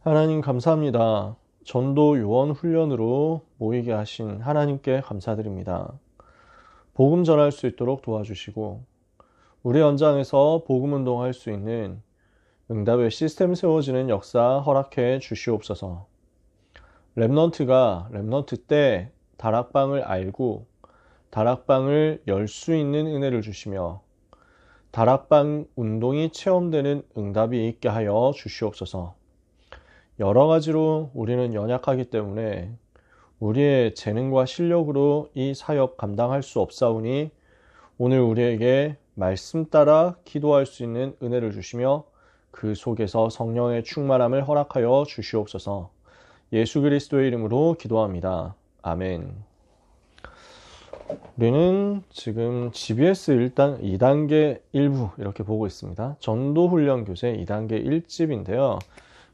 하나님 감사합니다. 전도 요원 훈련으로 모이게 하신 하나님께 감사드립니다. 복음 전할 수 있도록 도와주시고 우리 현장에서 복음 운동할 수 있는 응답의 시스템 세워지는 역사 허락해 주시옵소서. 렘넌트가 렘넌트 때 다락방을 알고 다락방을 열 수 있는 은혜를 주시며 다락방 운동이 체험되는 응답이 있게 하여 주시옵소서. 여러 가지로 우리는 연약하기 때문에 우리의 재능과 실력으로 이 사역 감당할 수 없사오니 오늘 우리에게 말씀 따라 기도할 수 있는 은혜를 주시며 그 속에서 성령의 충만함을 허락하여 주시옵소서. 예수 그리스도의 이름으로 기도합니다. 아멘. 우리는 지금 GBS 2단계 1부 이렇게 보고 있습니다. 전도훈련 교재 2단계 1집인데요.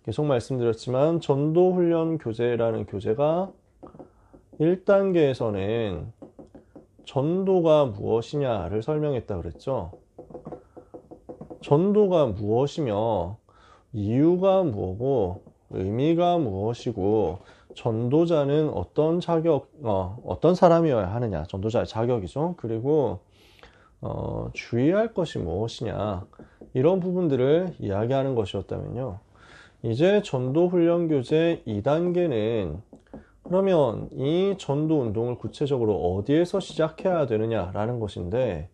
계속 말씀드렸지만 전도훈련 교재라는 교재가 1단계에서는 전도가 무엇이냐를 설명했다 그랬죠. 전도가 무엇이며 이유가 뭐고 의미가 무엇이고 전도자는 어떤 어떤 사람이어야 하느냐, 전도자의 자격이죠. 그리고 주의할 것이 무엇이냐, 이런 부분들을 이야기하는 것이었다면요. 이제 전도훈련교재 2단계는 그러면 이 전도운동을 구체적으로 어디에서 시작해야 되느냐라는 것인데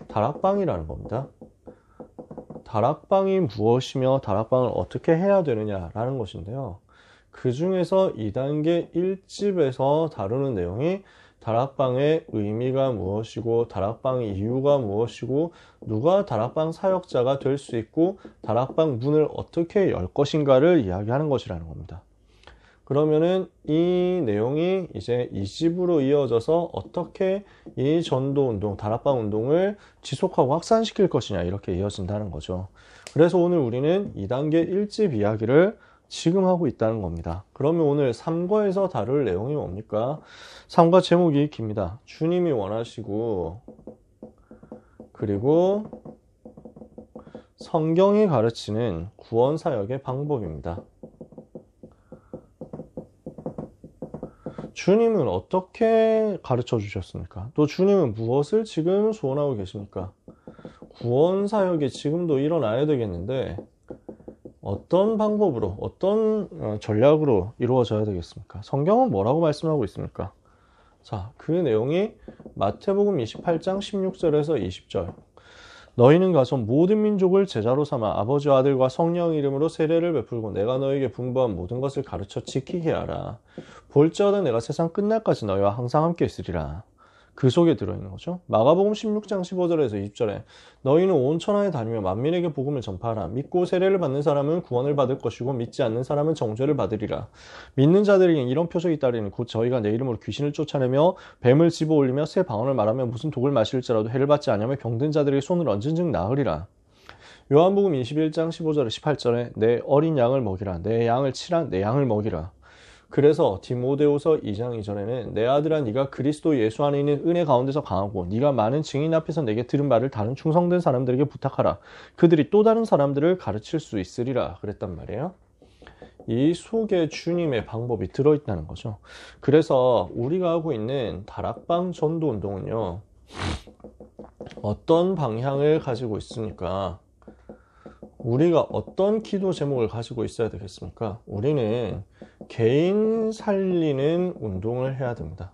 다락방이라는 겁니다. 다락방이 무엇이며 다락방을 어떻게 해야 되느냐라는 것인데요. 그 중에서 2단계 1집에서 다루는 내용이 다락방의 의미가 무엇이고 다락방의 이유가 무엇이고 누가 다락방 사역자가 될 수 있고 다락방 문을 어떻게 열 것인가를 이야기하는 것이라는 겁니다. 그러면은 이 내용이 이제 2집으로 이어져서 어떻게 이 전도운동, 다락방 운동을 지속하고 확산시킬 것이냐 이렇게 이어진다는 거죠. 그래서 오늘 우리는 2단계 1집 이야기를 지금 하고 있다는 겁니다. 그러면 오늘 3과에서 다룰 내용이 뭡니까? 3과 제목이 깁니다. 주님이 원하시고 그리고 성경이 가르치는 구원사역의 방법입니다. 주님은 어떻게 가르쳐 주셨습니까? 또 주님은 무엇을 지금 소원하고 계십니까? 구원사역이 지금도 일어나야 되겠는데 어떤 방법으로, 어떤 전략으로 이루어져야 되겠습니까? 성경은 뭐라고 말씀하고 있습니까? 자, 그 내용이 마태복음 28장 16절에서 20절. 너희는 가서 모든 민족을 제자로 삼아 아버지와 아들과 성령 이름으로 세례를 베풀고 내가 너에게 분부한 모든 것을 가르쳐 지키게 하라. 볼지어다 내가 세상 끝날까지 너희와 항상 함께 있으리라. 그 속에 들어있는 거죠. 마가복음 16장 15절에서 20절에 너희는 온 천하에 다니며 만민에게 복음을 전파하라. 믿고 세례를 받는 사람은 구원을 받을 것이고 믿지 않는 사람은 정죄를 받으리라. 믿는 자들에게는 이런 표적이 따르니 곧 저희가 내 이름으로 귀신을 쫓아내며 뱀을 집어올리며 새 방언을 말하며 무슨 독을 마실지라도 해를 받지 않으며 병든 자들에게 손을 얹은 즉 나으리라. 요한복음 21장 15절에 18절에 내 어린 양을 먹이라. 내 양을 치라. 내 양을 먹이라. 그래서 디모데후서 2장 2절에는 내 아들아 네가 그리스도 예수 안에 있는 은혜 가운데서 강하고 네가 많은 증인 앞에서 내게 들은 말을 다른 충성된 사람들에게 부탁하라. 그들이 또 다른 사람들을 가르칠 수 있으리라 그랬단 말이에요. 이 속에 주님의 방법이 들어있다는 거죠. 그래서 우리가 하고 있는 다락방 전도 운동은요, 어떤 방향을 가지고 있습니까? 우리가 어떤 기도 제목을 가지고 있어야 되겠습니까? 우리는 개인 살리는 운동을 해야 됩니다.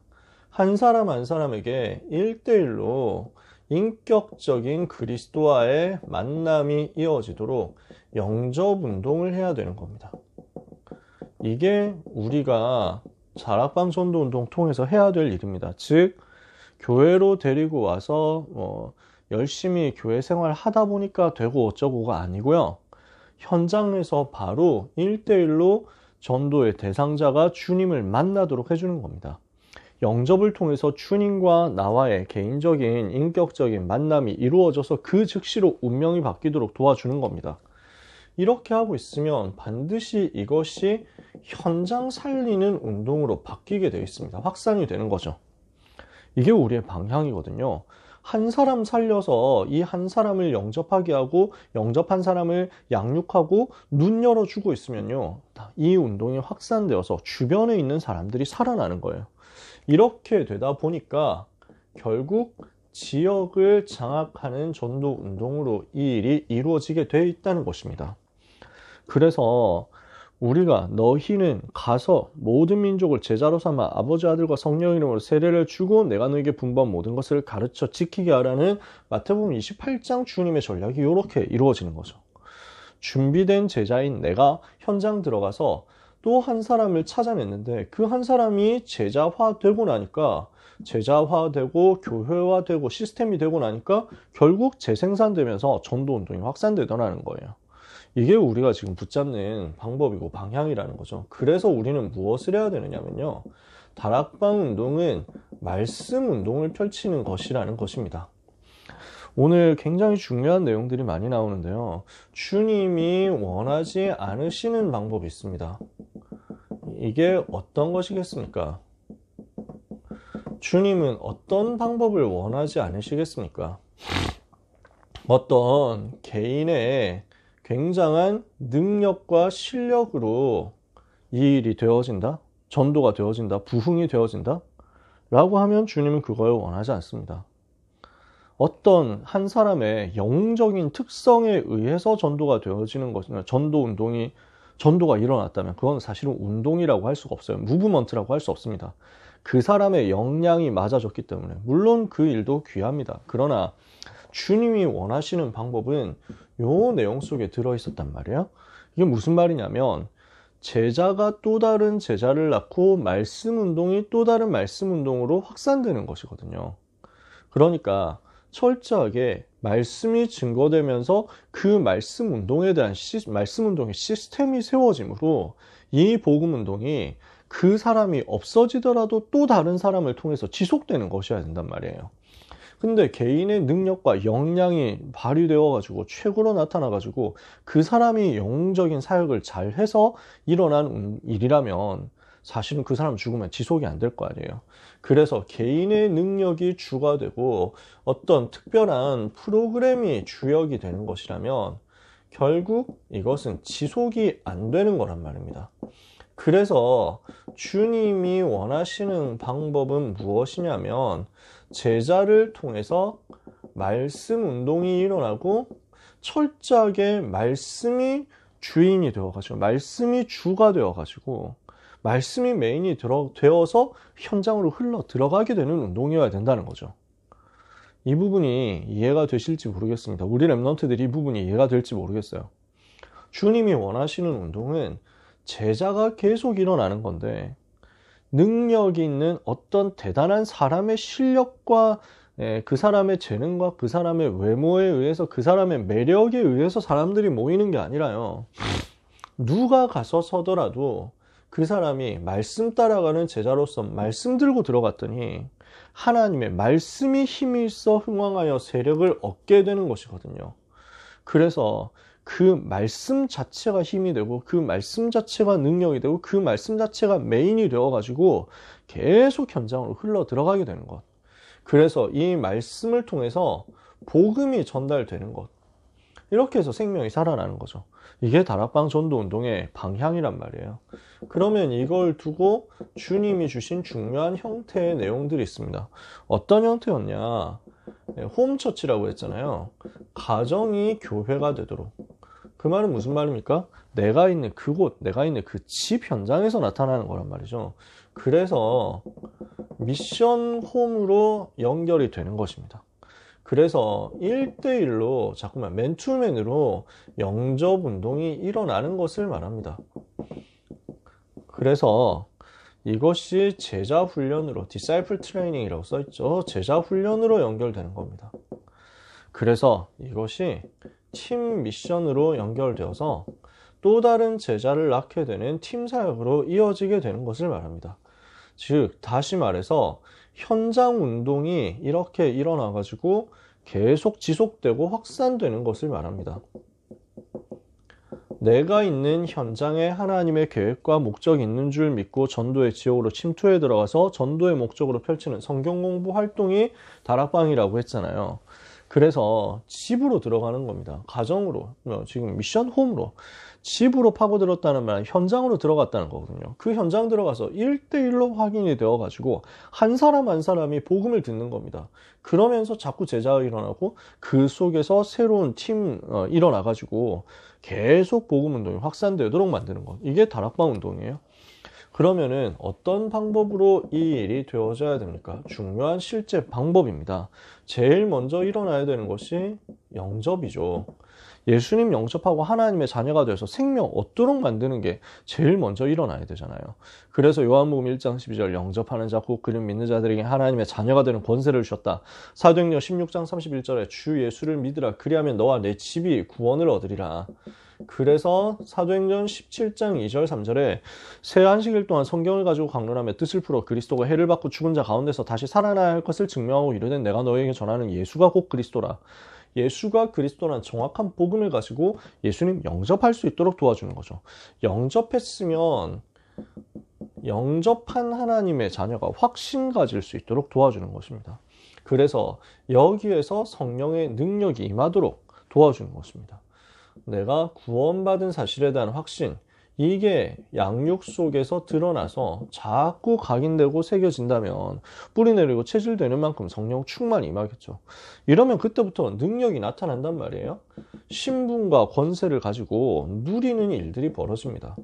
한 사람 한 사람에게 1대1로 인격적인 그리스도와의 만남이 이어지도록 영접 운동을 해야 되는 겁니다. 이게 우리가 다락방 전도 운동 통해서 해야 될 일입니다. 즉 교회로 데리고 와서 열심히 교회 생활 하다 보니까 되고 어쩌고가 아니고요. 현장에서 바로 1대1로 전도의 대상자가 주님을 만나도록 해주는 겁니다. 영접을 통해서 주님과 나와의 개인적인 인격적인 만남이 이루어져서 그 즉시로 운명이 바뀌도록 도와주는 겁니다. 이렇게 하고 있으면 반드시 이것이 현장 살리는 운동으로 바뀌게 되어 있습니다. 확산이 되는 거죠. 이게 우리의 방향이거든요. 한 사람 살려서 이 한 사람을 영접하게 하고 영접한 사람을 양육하고 눈 열어주고 있으면요, 이 운동이 확산되어서 주변에 있는 사람들이 살아나는 거예요. 이렇게 되다 보니까 결국 지역을 장악하는 전도 운동으로 이 일이 이루어지게 돼 있다는 것입니다. 그래서 우리가 너희는 가서 모든 민족을 제자로 삼아 아버지 아들과 성령 이름으로 세례를 주고 내가 너에게 분부한 모든 것을 가르쳐 지키게 하라는 마태복음 28장 주님의 전략이 이렇게 이루어지는 거죠. 준비된 제자인 내가 현장 들어가서 또 한 사람을 찾아냈는데 그 한 사람이 제자화되고 나니까 제자화되고 교회화되고 시스템이 되고 나니까 결국 재생산되면서 전도운동이 확산되더라는 거예요. 이게 우리가 지금 붙잡는 방법이고 방향이라는 거죠. 그래서 우리는 무엇을 해야 되느냐면요. 다락방 운동은 말씀 운동을 펼치는 것이라는 것입니다. 오늘 굉장히 중요한 내용들이 많이 나오는데요. 주님이 원하지 않으시는 방법이 있습니다. 이게 어떤 것이겠습니까? 주님은 어떤 방법을 원하지 않으시겠습니까? 어떤 개인의 굉장한 능력과 실력으로 이 일이 되어진다? 전도가 되어진다? 부흥이 되어진다? 라고 하면 주님은 그걸 원하지 않습니다. 어떤 한 사람의 영적인 특성에 의해서 전도가 되어지는 것이나 전도가 일어났다면 그건 사실은 운동이라고 할 수가 없어요. 무브먼트라고 할 수 없습니다. 그 사람의 역량이 맞아졌기 때문에 물론 그 일도 귀합니다. 그러나 주님이 원하시는 방법은 요 내용 속에 들어있었단 말이에요. 이게 무슨 말이냐면 제자가 또 다른 제자를 낳고 말씀 운동이 또 다른 말씀 운동으로 확산되는 것이거든요. 그러니까 철저하게 말씀이 증거되면서 그 말씀 운동에 대한 말씀 운동의 시스템이 세워지므로 이 복음 운동이 그 사람이 없어지더라도 또 다른 사람을 통해서 지속되는 것이어야 된단 말이에요. 근데 개인의 능력과 역량이 발휘되어 가지고 최고로 나타나 가지고 그 사람이 영적인 사역을 잘 해서 일어난 일이라면 사실은 그 사람 죽으면 지속이 안 될 거 아니에요. 그래서 개인의 능력이 주가 되고 어떤 특별한 프로그램이 주역이 되는 것이라면 결국 이것은 지속이 안 되는 거란 말입니다. 그래서 주님이 원하시는 방법은 무엇이냐면 제자를 통해서 말씀 운동이 일어나고 철저하게 말씀이 주인이 되어가지고 말씀이 주가 되어가지고 말씀이 메인이 되어서 현장으로 흘러 들어가게 되는 운동이어야 된다는 거죠. 이 부분이 이해가 되실지 모르겠습니다. 우리 랩런트들이 이 부분이 이해가 될지 모르겠어요. 주님이 원하시는 운동은 제자가 계속 일어나는 건데 능력이 있는 어떤 대단한 사람의 실력과 그 사람의 재능과 그 사람의 외모에 의해서 그 사람의 매력에 의해서 사람들이 모이는 게 아니라요. 누가 가서 서더라도 그 사람이 말씀 따라가는 제자로서 말씀 들고 들어갔더니 하나님의 말씀이 힘이 있어 흥왕하여 세력을 얻게 되는 것이거든요. 그래서 그 말씀 자체가 힘이 되고 그 말씀 자체가 능력이 되고 그 말씀 자체가 메인이 되어가지고 계속 현장으로 흘러 들어가게 되는 것. 그래서 이 말씀을 통해서 복음이 전달되는 것. 이렇게 해서 생명이 살아나는 거죠. 이게 다락방 전도 운동의 방향이란 말이에요. 그러면 이걸 두고 주님이 주신 중요한 형태의 내용들이 있습니다. 어떤 형태였냐? 홈처치라고 했잖아요. 가정이 교회가 되도록. 그 말은 무슨 말입니까? 내가 있는 그곳, 내가 있는 그 집 현장에서 나타나는 거란 말이죠. 그래서 미션 홈으로 연결이 되는 것입니다. 그래서 1대1로 자꾸만 맨투맨으로 영접 운동이 일어나는 것을 말합니다. 그래서 이것이 제자 훈련으로 디사이플 트레이닝이라고 써있죠. 제자 훈련으로 연결되는 겁니다. 그래서 이것이 팀 미션으로 연결되어서 또 다른 제자를 낳게 되는 팀 사역으로 이어지게 되는 것을 말합니다. 즉 다시 말해서 현장 운동이 이렇게 일어나 가지고 계속 지속되고 확산되는 것을 말합니다. 내가 있는 현장에 하나님의 계획과 목적이 있는 줄 믿고 전도의 지역으로 침투해 들어가서 전도의 목적으로 펼치는 성경 공부 활동이 다락방이라고 했잖아요. 그래서 집으로 들어가는 겁니다. 가정으로, 지금 미션 홈으로. 집으로 파고들었다는 말은 현장으로 들어갔다는 거거든요. 그 현장 들어가서 1대1로 확인이 되어가지고 한 사람 한 사람이 복음을 듣는 겁니다. 그러면서 자꾸 제자가 일어나고 그 속에서 새로운 팀 일어나가지고 계속 복음 운동이 확산되도록 만드는 것. 이게 다락방 운동이에요. 그러면은 어떤 방법으로 이 일이 되어져야 됩니까? 중요한 실제 방법입니다. 제일 먼저 일어나야 되는 것이 영접이죠. 예수님 영접하고 하나님의 자녀가 되어서 생명 얻도록 만드는 게 제일 먼저 일어나야 되잖아요. 그래서 요한복음 1장 12절 영접하는 자 곧 그를 믿는 자들에게 하나님의 자녀가 되는 권세를 주셨다. 사도행전 16장 31절에 주 예수를 믿으라 그리하면 너와 내 집이 구원을 얻으리라. 그래서 사도행전 17장 2절 3절에 새 안식일 동안 성경을 가지고 강론하며 뜻을 풀어 그리스도가 해를 받고 죽은 자 가운데서 다시 살아나야 할 것을 증명하고 이르되 내가 너에게 전하는 예수가 곧 그리스도라. 예수가 그리스도란 정확한 복음을 가지고 예수님 영접할 수 있도록 도와주는 거죠. 영접했으면 영접한 하나님의 자녀가 확신 가질 수 있도록 도와주는 것입니다. 그래서 여기에서 성령의 능력이 임하도록 도와주는 것입니다. 내가 구원받은 사실에 대한 확신, 이게 양육 속에서 드러나서 자꾸 각인되고 새겨진다면 뿌리 내리고 체질되는 만큼 성령 충만이 임하겠죠. 이러면 그때부터 능력이 나타난단 말이에요. 신분과 권세를 가지고 누리는 일들이 벌어집니다.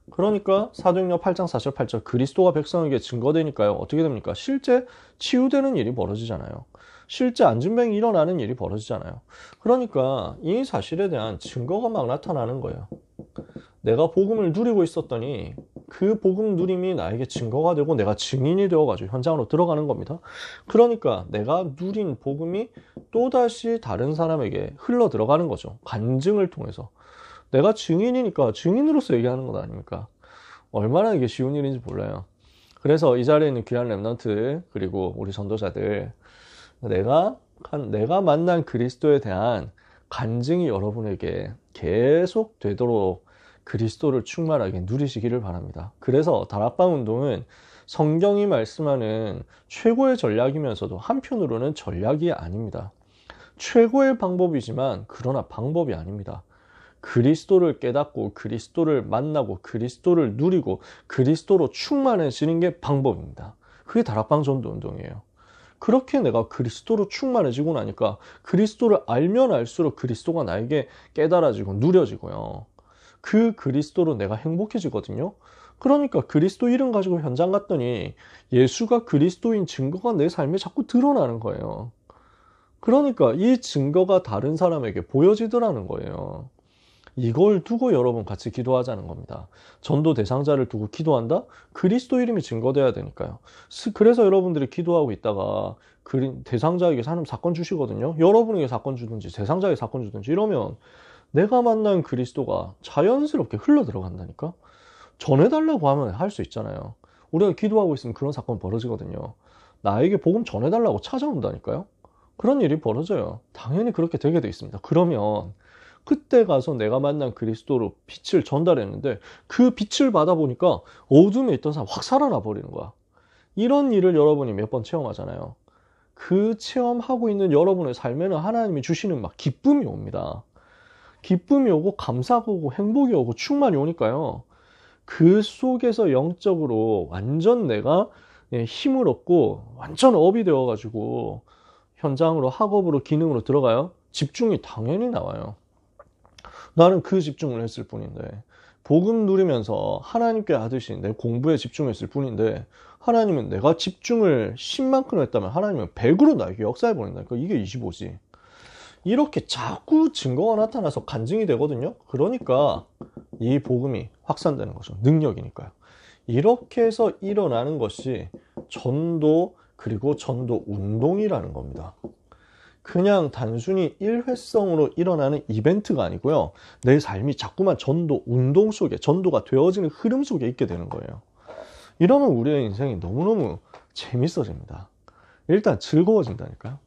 그러니까 사도행전 8장 4절 8절 그리스도가 백성에게 증거되니까요. 어떻게 됩니까? 실제 치유되는 일이 벌어지잖아요. 실제 안진병이 일어나는 일이 벌어지잖아요. 그러니까 이 사실에 대한 증거가 막 나타나는 거예요. 내가 복음을 누리고 있었더니 그 복음 누림이 나에게 증거가 되고 내가 증인이 되어가지고 현장으로 들어가는 겁니다. 그러니까 내가 누린 복음이 또다시 다른 사람에게 흘러 들어가는 거죠. 간증을 통해서. 내가 증인이니까 증인으로서 얘기하는 것 아닙니까? 얼마나 이게 쉬운 일인지 몰라요. 그래서 이 자리에 있는 귀한 렘넌트 그리고 우리 전도자들 내가 만난 그리스도에 대한 간증이 여러분에게 계속 되도록 그리스도를 충만하게 누리시기를 바랍니다. 그래서 다락방 운동은 성경이 말씀하는 최고의 전략이면서도 한편으로는 전략이 아닙니다. 최고의 방법이지만 그러나 방법이 아닙니다. 그리스도를 깨닫고 그리스도를 만나고 그리스도를 누리고 그리스도로 충만해지는 게 방법입니다. 그게 다락방 전도 운동이에요. 그렇게 내가 그리스도로 충만해지고 나니까 그리스도를 알면 알수록 그리스도가 나에게 깨달아지고 누려지고요. 그 그리스도로 내가 행복해지거든요. 그러니까 그리스도 이름 가지고 현장 갔더니 예수가 그리스도인 증거가 내 삶에 자꾸 드러나는 거예요. 그러니까 이 증거가 다른 사람에게 보여지더라는 거예요. 이걸 두고 여러분 같이 기도하자는 겁니다. 전도 대상자를 두고 기도한다? 그리스도 이름이 증거돼야 되니까요. 그래서 여러분들이 기도하고 있다가 대상자에게 하나님 사건 주시거든요. 여러분에게 사건 주든지 대상자에게 사건 주든지 이러면 내가 만난 그리스도가 자연스럽게 흘러 들어간다니까? 전해달라고 하면 할 수 있잖아요. 우리가 기도하고 있으면 그런 사건 벌어지거든요. 나에게 복음 전해달라고 찾아온다니까요. 그런 일이 벌어져요. 당연히 그렇게 되게 돼 있습니다. 그러면 그때 가서 내가 만난 그리스도로 빛을 전달했는데 그 빛을 받아보니까 어둠에 있던 사람 확 살아나 버리는 거야. 이런 일을 여러분이 몇 번 체험하잖아요. 그 체험하고 있는 여러분의 삶에는 하나님이 주시는 막 기쁨이 옵니다. 기쁨이 오고 감사가 오고 행복이 오고 충만이 오니까요. 그 속에서 영적으로 완전 내가 힘을 얻고 완전 업이 되어가지고 현장으로 학업으로 기능으로 들어가요. 집중이 당연히 나와요. 나는 그 집중을 했을 뿐인데 복음 누리면서 하나님께 하듯이 내 공부에 집중했을 뿐인데 하나님은 내가 집중을 10만큼 했다면 하나님은 100으로 나에게 역사해 버린다니까. 이게 25지. 이렇게 자꾸 증거가 나타나서 간증이 되거든요. 그러니까 이 복음이 확산되는 거죠. 능력이니까요. 이렇게 해서 일어나는 것이 전도 그리고 전도 운동이라는 겁니다. 그냥 단순히 일회성으로 일어나는 이벤트가 아니고요. 내 삶이 자꾸만 전도 운동 속에 전도가 되어지는 흐름 속에 있게 되는 거예요. 이러면 우리의 인생이 너무너무 재밌어집니다. 일단 즐거워진다니까요.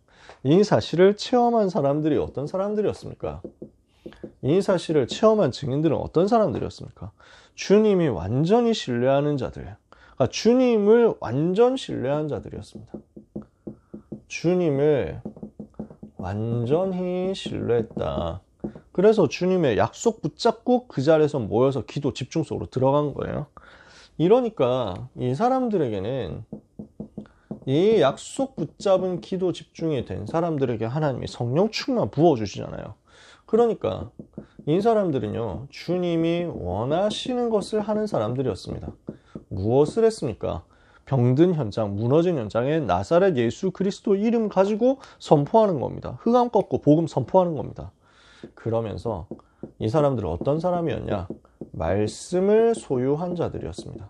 이 사실을 체험한 사람들이 어떤 사람들이었습니까? 이 사실을 체험한 증인들은 어떤 사람들이었습니까? 주님이 완전히 신뢰하는 자들, 그러니까 주님을 완전 신뢰한 자들이었습니다. 주님을 완전히 신뢰했다. 그래서 주님의 약속 붙잡고 그 자리에서 모여서 기도 집중 속으로 들어간 거예요. 이러니까 이 사람들에게는 이 약속 붙잡은 기도 집중이 된 사람들에게 하나님이 성령 충만 부어주시잖아요. 그러니까 이 사람들은요, 주님이 원하시는 것을 하는 사람들이었습니다. 무엇을 했습니까? 병든 현장, 무너진 현장에 나사렛 예수 그리스도 이름 가지고 선포하는 겁니다. 흑암 꺾고 복음 선포하는 겁니다. 그러면서 이 사람들은 어떤 사람이었냐? 말씀을 소유한 자들이었습니다.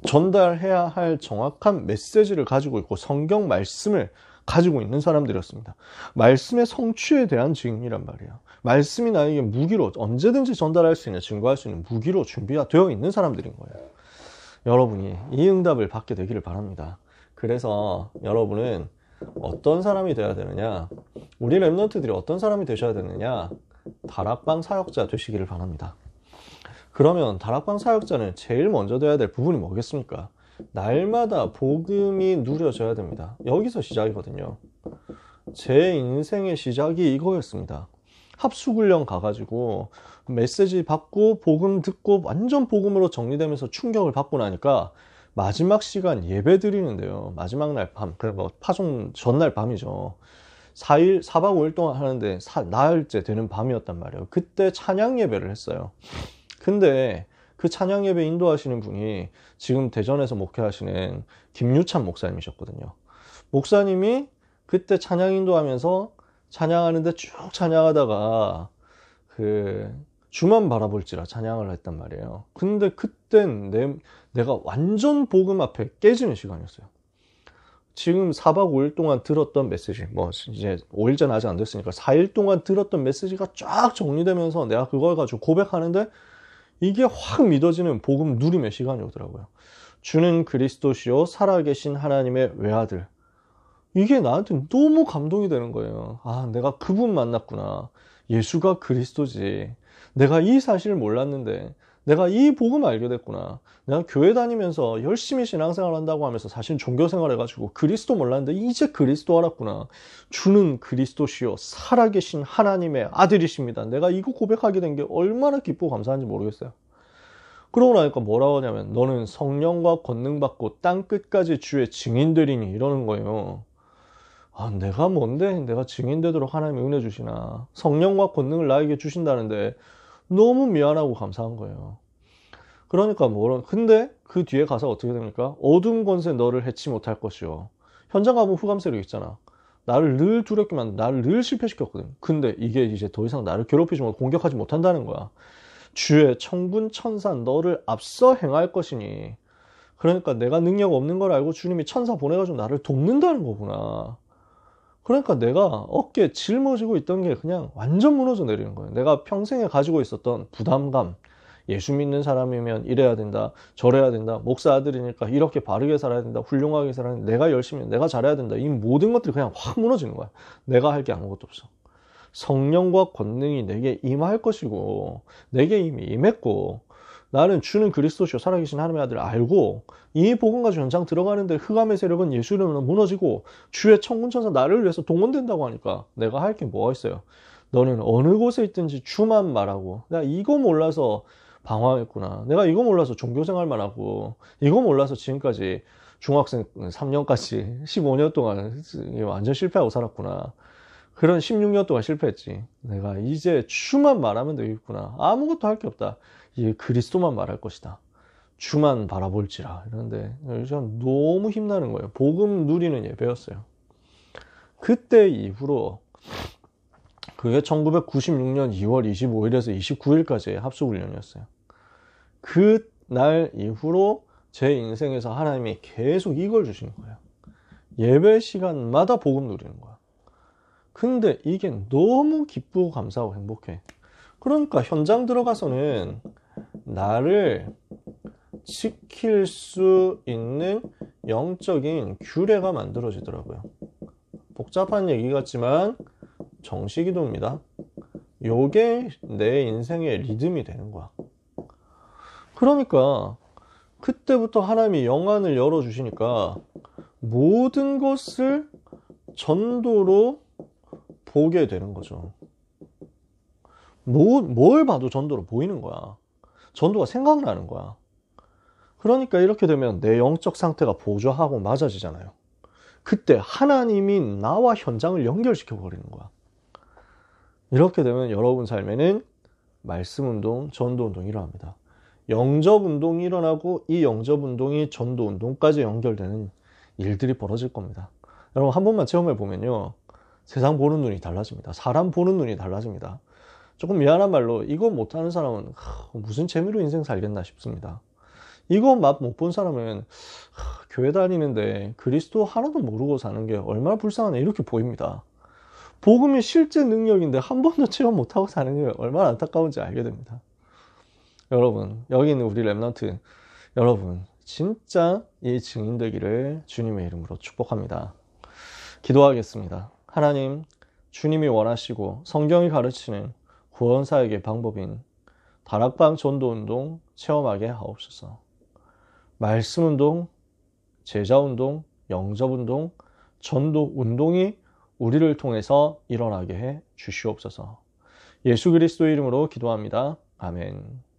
전달해야 할 정확한 메시지를 가지고 있고 성경 말씀을 가지고 있는 사람들이었습니다. 말씀의 성취에 대한 증인이란 말이에요. 말씀이 나에게 무기로 언제든지 전달할 수 있는, 증거할 수 있는 무기로 준비되어 있는 사람들인 거예요. 여러분이 이 응답을 받게 되기를 바랍니다. 그래서 여러분은 어떤 사람이 되어야 되느냐? 우리 랩런트들이 어떤 사람이 되셔야 되느냐? 다락방 사역자 되시기를 바랍니다. 그러면 다락방 사역자는 제일 먼저 돼야 될 부분이 뭐겠습니까? 날마다 복음이 누려져야 됩니다. 여기서 시작이거든요. 제 인생의 시작이 이거였습니다. 합숙훈련 가가지고 메시지 받고 복음 듣고 완전 복음으로 정리되면서 충격을 받고 나니까 마지막 시간 예배 드리는데요. 마지막 날 밤, 뭐 파송 전날 밤이죠. 4박 5일 동안 하는데 나흘째 되는 밤이었단 말이에요. 그때 찬양 예배를 했어요. 근데 그 찬양 예배 인도하시는 분이 지금 대전에서 목회하시는 김유찬 목사님이셨거든요. 목사님이 그때 찬양 인도하면서 찬양하는데 쭉 찬양하다가 주만 바라볼지라 찬양을 했단 말이에요. 근데 그땐 내가 완전 복음 앞에 깨지는 시간이었어요. 지금 4박 5일 동안 들었던 메시지, 뭐 이제 5일째는 아직 안 됐으니까 4일 동안 들었던 메시지가 쫙 정리되면서 내가 그걸 가지고 고백하는데 이게 확 믿어지는 복음 누림의 시간이 오더라고요. 주는 그리스도시요 살아계신 하나님의 외아들. 이게 나한테 너무 감동이 되는 거예요. 아, 내가 그분 만났구나. 예수가 그리스도지. 내가 이 사실을 몰랐는데 내가 이 복음 알게 됐구나. 내가 교회 다니면서 열심히 신앙생활 한다고 하면서 사실 종교생활 해가지고 그리스도 몰랐는데 이제 그리스도 알았구나. 주는 그리스도시요 살아계신 하나님의 아들이십니다. 내가 이거 고백하게 된 게 얼마나 기쁘고 감사한지 모르겠어요. 그러고 나니까 뭐라고 하냐면 너는 성령과 권능 받고 땅끝까지 주의 증인 되리니 이러는 거예요. 아, 내가 뭔데 내가 증인 되도록 하나님이 은혜 주시나. 성령과 권능을 나에게 주신다는데 너무 미안하고 감사한 거예요. 그러니까 근데 그 뒤에 가서 어떻게 됩니까? 어둠 권세 너를 해치 못할 것이요. 현장 가면 후감 세력 있잖아. 나를 늘 두렵게 만들고 나를 늘 실패시켰거든. 근데 이게 이제 더 이상 나를 괴롭히지 못하고 공격하지 못한다는 거야. 주의 청군 천사 너를 앞서 행할 것이니. 그러니까 내가 능력 없는 걸 알고 주님이 천사 보내가지고 나를 돕는다는 거구나. 그러니까 내가 어깨에 짊어지고 있던 게 그냥 완전 무너져 내리는 거예요. 내가 평생에 가지고 있었던 부담감, 예수 믿는 사람이면 이래야 된다, 저래야 된다, 목사 아들이니까 이렇게 바르게 살아야 된다, 훌륭하게 살아야 된다, 내가 열심히 내가 잘해야 된다, 이 모든 것들이 그냥 확 무너지는 거야. 내가 할 게 아무것도 없어. 성령과 권능이 내게 임할 것이고 내게 이미 임했고 나는 주는 그리스도시요 살아계신 하나님의 아들을 알고 이 복음 가지고 현장 들어가는데 흑암의 세력은 예수 이름으로 무너지고 주의 천군천사 나를 위해서 동원된다고 하니까 내가 할 게 뭐가 있어요? 너는 어느 곳에 있든지 주만 말하고. 내가 이거 몰라서 방황했구나. 내가 이거 몰라서 종교생활만 하고 이거 몰라서 지금까지 중학생 3년까지 15년 동안 완전 실패하고 살았구나. 그런 16년 동안 실패했지. 내가 이제 주만 말하면 되겠구나. 아무것도 할 게 없다. 이 그리스도만 말할 것이다. 주만 바라볼지라. 이런데 전 너무 힘나는 거예요. 복음 누리는 예배였어요. 그때 이후로 그게 1996년 2월 25일에서 29일까지의 합숙훈련이었어요. 그 날 이후로 제 인생에서 하나님이 계속 이걸 주시는 거예요. 예배 시간마다 복음 누리는 거야. 근데 이게 너무 기쁘고 감사하고 행복해. 그러니까 현장 들어가서는 나를 지킬 수 있는 영적인 규례가 만들어지더라고요. 복잡한 얘기 같지만 정식기도입니다. 요게 내 인생의 리듬이 되는 거야. 그러니까 그때부터 하나님이 영안을 열어주시니까 모든 것을 전도로 보게 되는 거죠. 뭘 봐도 전도로 보이는 거야. 전도가 생각나는 거야. 그러니까 이렇게 되면 내 영적 상태가 보조하고 맞아지잖아요. 그때 하나님이 나와 현장을 연결시켜 버리는 거야. 이렇게 되면 여러분 삶에는 말씀 운동, 전도 운동이 일어납니다. 영접 운동이 일어나고 이 영접 운동이 전도 운동까지 연결되는 일들이 벌어질 겁니다. 여러분 한 번만 체험해 보면요. 세상 보는 눈이 달라집니다. 사람 보는 눈이 달라집니다. 조금 미안한 말로 이거 못하는 사람은 무슨 재미로 인생 살겠나 싶습니다. 이거 맛 못 본 사람은 교회 다니는데 그리스도 하나도 모르고 사는 게 얼마나 불쌍하냐 이렇게 보입니다. 복음이 실제 능력인데 한 번도 체험 못하고 사는 게 얼마나 안타까운지 알게 됩니다. 여러분 여기 있는 우리 랩런트 여러분 진짜 이 증인 되기를 주님의 이름으로 축복합니다. 기도하겠습니다. 하나님 주님이 원하시고 성경이 가르치는 구원사역의 방법인 다락방 전도운동 체험하게 하옵소서. 말씀운동, 제자운동, 영접운동, 전도운동이 우리를 통해서 일어나게 해 주시옵소서. 예수 그리스도 이름으로 기도합니다. 아멘.